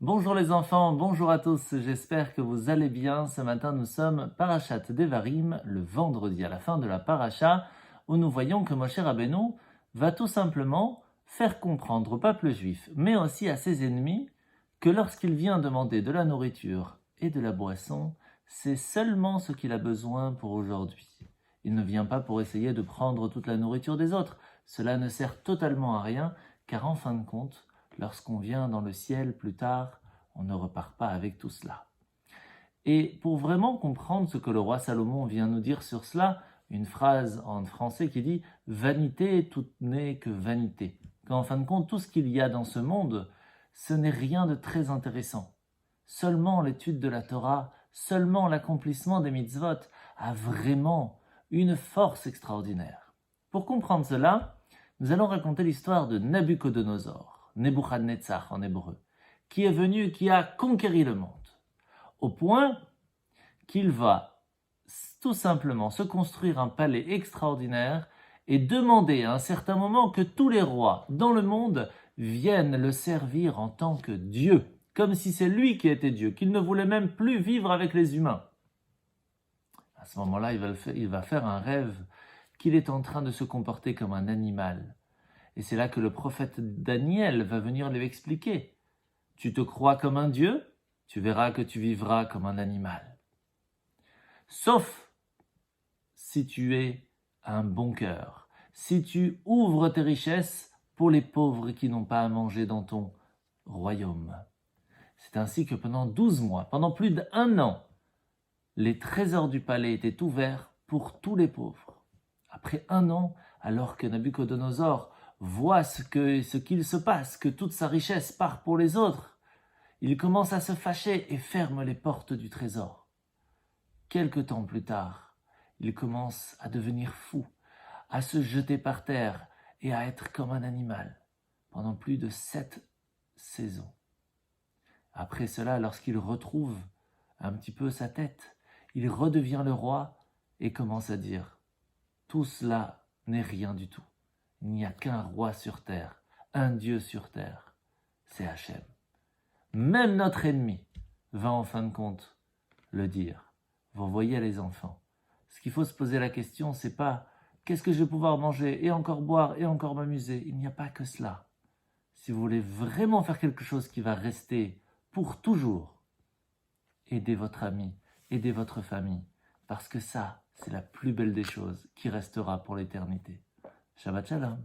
Bonjour les enfants, bonjour à tous, j'espère que vous allez bien. Ce matin nous sommes Parashat Devarim, le vendredi à la fin de la Parasha, où nous voyons que Moshe Rabbeinu va tout simplement faire comprendre au peuple juif, mais aussi à ses ennemis, que lorsqu'il vient demander de la nourriture et de la boisson, c'est seulement ce qu'il a besoin pour aujourd'hui. Il ne vient pas pour essayer de prendre toute la nourriture des autres, cela ne sert totalement à rien, car en fin de compte, lorsqu'on vient dans le ciel plus tard, on ne repart pas avec tout cela. Et pour vraiment comprendre ce que le roi Salomon vient nous dire sur cela, une phrase en français qui dit « Vanité, tout n'est que vanité ». Qu'en fin de compte, tout ce qu'il y a dans ce monde, ce n'est rien de très intéressant. Seulement l'étude de la Torah, seulement l'accomplissement des mitzvot a vraiment une force extraordinaire. Pour comprendre cela, nous allons raconter l'histoire de Nabuchodonosor, Nebuchadnezzar en hébreu, qui est venu, qui a conquéri le monde, au point qu'il va tout simplement se construire un palais extraordinaire et demander à un certain moment que tous les rois dans le monde viennent le servir en tant que Dieu, comme si c'est lui qui était Dieu, qu'il ne voulait même plus vivre avec les humains. À ce moment-là, il va faire un rêve qu'il est en train de se comporter comme un animal. Et c'est là que le prophète Daniel va venir lui expliquer. Tu te crois comme un dieu, tu verras que tu vivras comme un animal. Sauf si tu es un bon cœur, si tu ouvres tes richesses pour les pauvres qui n'ont pas à manger dans ton royaume. C'est ainsi que pendant 12 mois, pendant plus d'1 an, les trésors du palais étaient ouverts pour tous les pauvres. Après 1 an, alors que Nabuchodonosor voit ce qu'il se passe, que toute sa richesse part pour les autres, il commence à se fâcher et ferme les portes du trésor. Quelque temps plus tard, il commence à devenir fou, à se jeter par terre et à être comme un animal pendant plus de 7 saisons. Après cela, lorsqu'il retrouve un petit peu sa tête, il redevient le roi et commence à dire « Tout cela n'est rien du tout. Il n'y a qu'un roi sur terre, un Dieu sur terre, c'est Hachem. » Même notre ennemi va en fin de compte le dire. Vous voyez les enfants, ce qu'il faut se poser la question, c'est pas qu'est-ce que je vais pouvoir manger et encore boire et encore m'amuser. Il n'y a pas que cela. Si vous voulez vraiment faire quelque chose qui va rester pour toujours, aidez votre ami, aidez votre famille, parce que ça, c'est la plus belle des choses qui restera pour l'éternité. Shabbat Shalom.